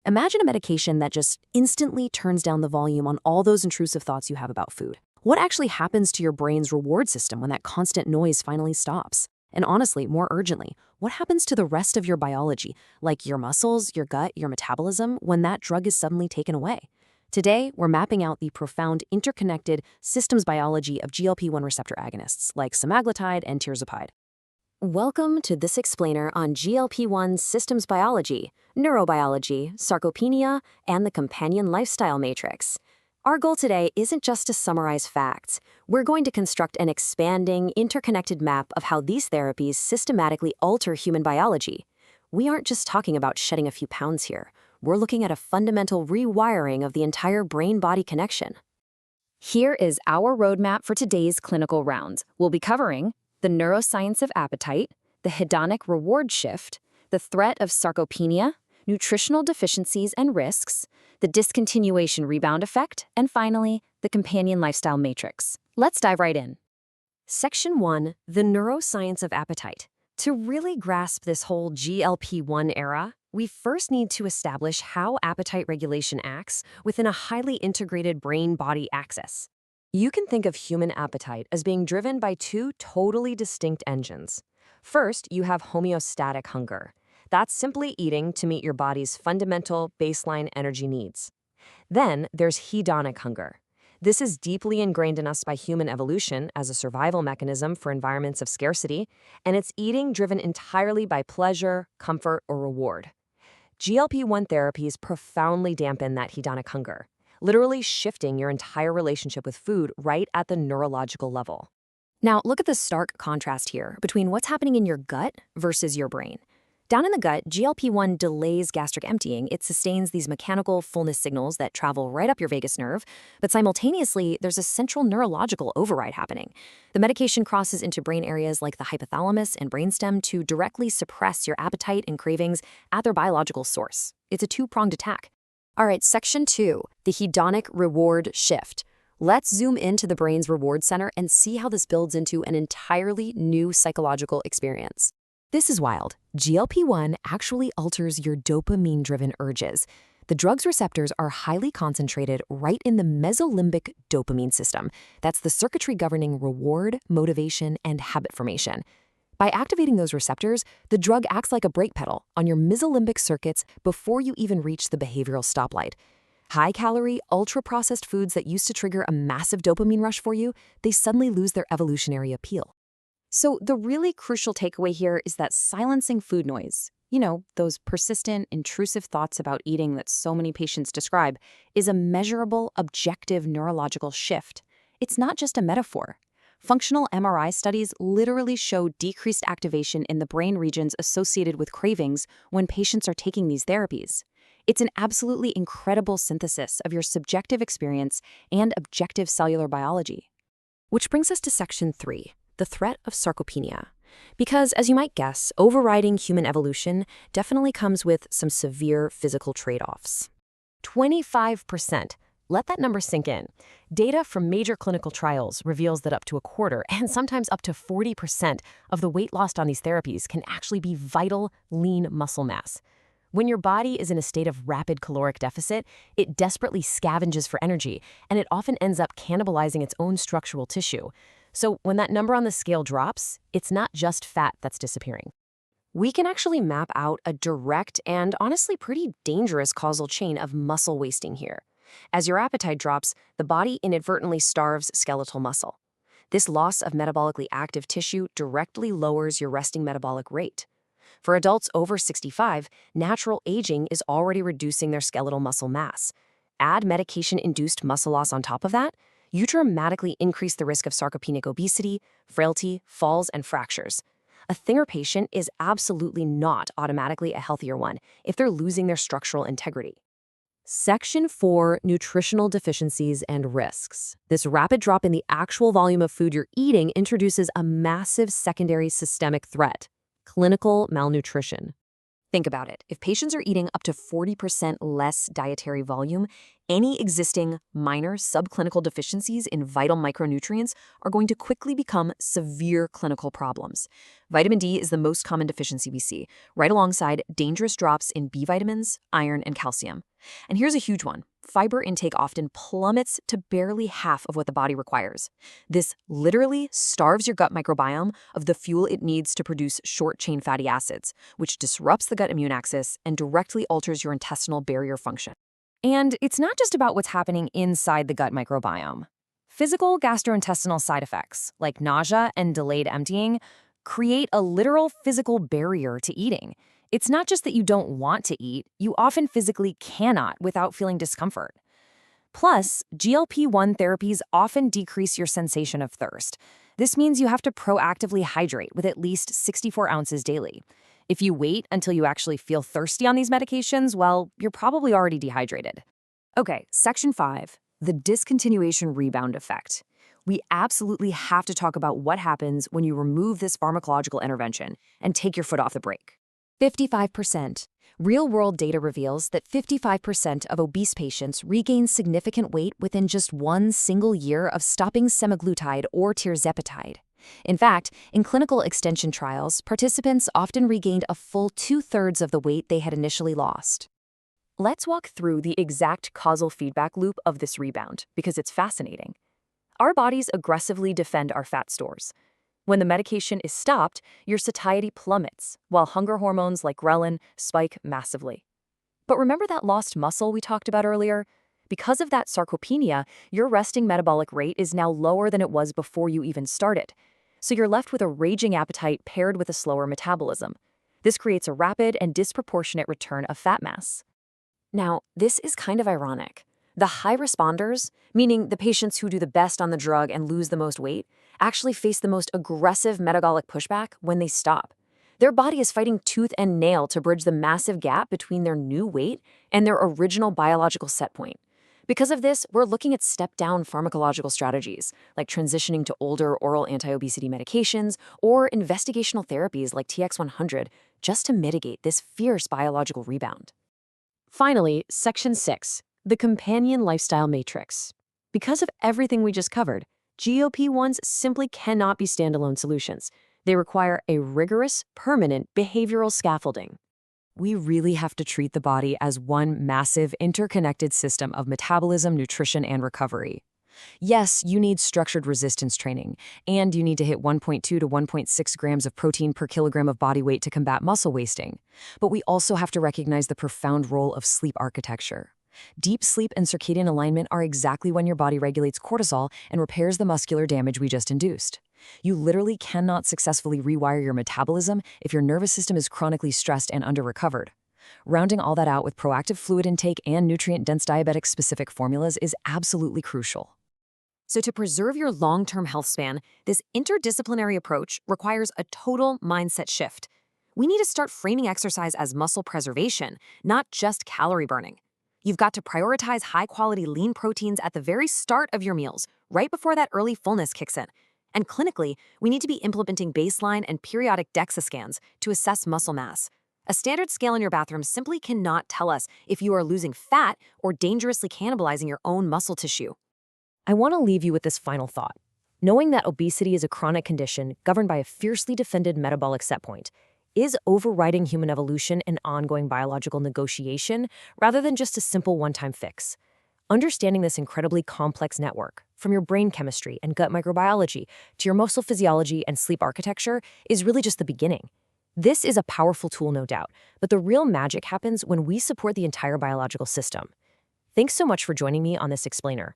Imagine a medication that just instantly turns down the volume on all those intrusive thoughts you have about food. What actually happens to your brain's reward system when that constant noise finally stops? And honestly, more urgently, what happens to the rest of your biology, like your muscles, your gut, your metabolism, when that drug is suddenly taken away? Today, we're mapping out the profound interconnected systems biology of GLP-1 receptor agonists like semaglutide and tirzepatide. Welcome to this explainer on GLP-1 systems biology, neurobiology, sarcopenia, and the companion lifestyle matrix. Our goal today isn't just to summarize facts. We're going to construct an expanding, interconnected map of how these therapies systematically alter human biology. We aren't just talking about shedding a few pounds here. We're looking at a fundamental rewiring of the entire brain-body connection. Here is our roadmap for today's clinical rounds. We'll be covering the neuroscience of appetite, the hedonic reward shift, the threat of sarcopenia, nutritional deficiencies and risks, the discontinuation rebound effect, and finally, the companion lifestyle matrix. Let's dive right in. Section 1, the neuroscience of appetite. To really grasp this whole GLP-1 era, we first need to establish how appetite regulation acts within a highly integrated brain-body axis. You can think of human appetite as being driven by two totally distinct engines. First, you have homeostatic hunger. That's simply eating to meet your body's fundamental baseline energy needs. Then there's hedonic hunger. This is deeply ingrained in us by human evolution as a survival mechanism for environments of scarcity, and it's eating driven entirely by pleasure, comfort, or reward. GLP-1 therapies profoundly dampen that hedonic hunger, literally shifting your entire relationship with food right at the neurological level. Now, look at the stark contrast here between what's happening in your gut versus your brain. Down in the gut, GLP-1 delays gastric emptying. It sustains these mechanical fullness signals that travel right up your vagus nerve, but simultaneously, there's a central neurological override happening. The medication crosses into brain areas like the hypothalamus and brainstem to directly suppress your appetite and cravings at their biological source. It's a two-pronged attack. All right, section 2, the hedonic reward shift. Let's zoom into the brain's reward center and see how this builds into an entirely new psychological experience. This is wild. GLP-1 actually alters your dopamine-driven urges. The drug's receptors are highly concentrated right in the mesolimbic dopamine system. That's the circuitry governing reward, motivation, and habit formation. By activating those receptors, the drug acts like a brake pedal on your mesolimbic circuits before you even reach the behavioral stoplight. High-calorie, ultra-processed foods that used to trigger a massive dopamine rush for you, they suddenly lose their evolutionary appeal. So the really crucial takeaway here is that silencing food noise, those persistent, intrusive thoughts about eating that so many patients describe, is a measurable, objective neurological shift. It's not just a metaphor. Functional MRI studies literally show decreased activation in the brain regions associated with cravings when patients are taking these therapies. It's an absolutely incredible synthesis of your subjective experience and objective cellular biology. Which brings us to section 3. The threat of sarcopenia. Because, as you might guess, overriding human evolution definitely comes with some severe physical trade-offs. 25%. Let that number sink in. Data from major clinical trials reveals that up to a quarter, and sometimes up to 40% of the weight lost on these therapies can actually be vital, lean muscle mass. When your body is in a state of rapid caloric deficit, it desperately scavenges for energy, and it often ends up cannibalizing its own structural tissue. So when that number on the scale drops, it's not just fat that's disappearing. We can actually map out a direct and honestly pretty dangerous causal chain of muscle wasting here. As your appetite drops, the body inadvertently starves skeletal muscle. This loss of metabolically active tissue directly lowers your resting metabolic rate. For adults over 65, natural aging is already reducing their skeletal muscle mass. Add medication-induced muscle loss on top of that, you dramatically increase the risk of sarcopenic obesity, frailty, falls, and fractures. A thinner patient is absolutely not automatically a healthier one if they're losing their structural integrity. Section 4, nutritional deficiencies and risks. This rapid drop in the actual volume of food you're eating introduces a massive secondary systemic threat: clinical malnutrition. Think about it. If patients are eating up to 40% less dietary volume, any existing minor subclinical deficiencies in vital micronutrients are going to quickly become severe clinical problems. Vitamin D is the most common deficiency we see, right alongside dangerous drops in B vitamins, iron, and calcium. And here's a huge one. Fiber intake often plummets to barely half of what the body requires. This literally starves your gut microbiome of the fuel it needs to produce short-chain fatty acids, which disrupts the gut immune axis and directly alters your intestinal barrier function. And it's not just about what's happening inside the gut microbiome. Physical gastrointestinal side effects, like nausea and delayed emptying, create a literal physical barrier to eating. It's not just that you don't want to eat, you often physically cannot without feeling discomfort. Plus, GLP-1 therapies often decrease your sensation of thirst. This means you have to proactively hydrate with at least 64 ounces daily. If you wait until you actually feel thirsty on these medications, well, you're probably already dehydrated. Okay, Section 5, the discontinuation rebound effect. We absolutely have to talk about what happens when you remove this pharmacological intervention and take your foot off the brake. 55%. Real-world data reveals that 55% of obese patients regain significant weight within just one single year of stopping semaglutide or tirzepatide. In fact, in clinical extension trials, participants often regained a full 2/3 of the weight they had initially lost. Let's walk through the exact causal feedback loop of this rebound, because it's fascinating. Our bodies aggressively defend our fat stores. When the medication is stopped, your satiety plummets, while hunger hormones like ghrelin spike massively. But remember that lost muscle we talked about earlier? Because of that sarcopenia, your resting metabolic rate is now lower than it was before you even started. So you're left with a raging appetite paired with a slower metabolism. This creates a rapid and disproportionate return of fat mass. Now, this is kind of ironic. The high responders, meaning the patients who do the best on the drug and lose the most weight, actually face the most aggressive metabolic pushback when they stop. Their body is fighting tooth and nail to bridge the massive gap between their new weight and their original biological set point. Because of this, we're looking at step-down pharmacological strategies, like transitioning to older oral anti-obesity medications or investigational therapies like TX100, just to mitigate this fierce biological rebound. Finally, Section 6, the companion lifestyle matrix. Because of everything we just covered, GLP-1s simply cannot be standalone solutions. They require a rigorous, permanent behavioral scaffolding. We really have to treat the body as one massive, interconnected system of metabolism, nutrition, and recovery. Yes, you need structured resistance training, and you need to hit 1.2 to 1.6 grams of protein per kilogram of body weight to combat muscle wasting. But we also have to recognize the profound role of sleep architecture. Deep sleep and circadian alignment are exactly when your body regulates cortisol and repairs the muscular damage we just induced. You literally cannot successfully rewire your metabolism if your nervous system is chronically stressed and under-recovered. Rounding all that out with proactive fluid intake and nutrient-dense diabetic-specific formulas is absolutely crucial. So to preserve your long-term health span, this interdisciplinary approach requires a total mindset shift. We need to start framing exercise as muscle preservation, not just calorie burning. You've got to prioritize high-quality lean proteins at the very start of your meals, right before that early fullness kicks in. And clinically, we need to be implementing baseline and periodic DEXA scans to assess muscle mass. A standard scale in your bathroom simply cannot tell us if you are losing fat or dangerously cannibalizing your own muscle tissue. I want to leave you with this final thought. Knowing that obesity is a chronic condition governed by a fiercely defended metabolic set point, is overriding human evolution an ongoing biological negotiation rather than just a simple one-time fix? Understanding this incredibly complex network, from your brain chemistry and gut microbiology to your muscle physiology and sleep architecture, is really just the beginning. This is a powerful tool, no doubt, but the real magic happens when we support the entire biological system. Thanks so much for joining me on this explainer.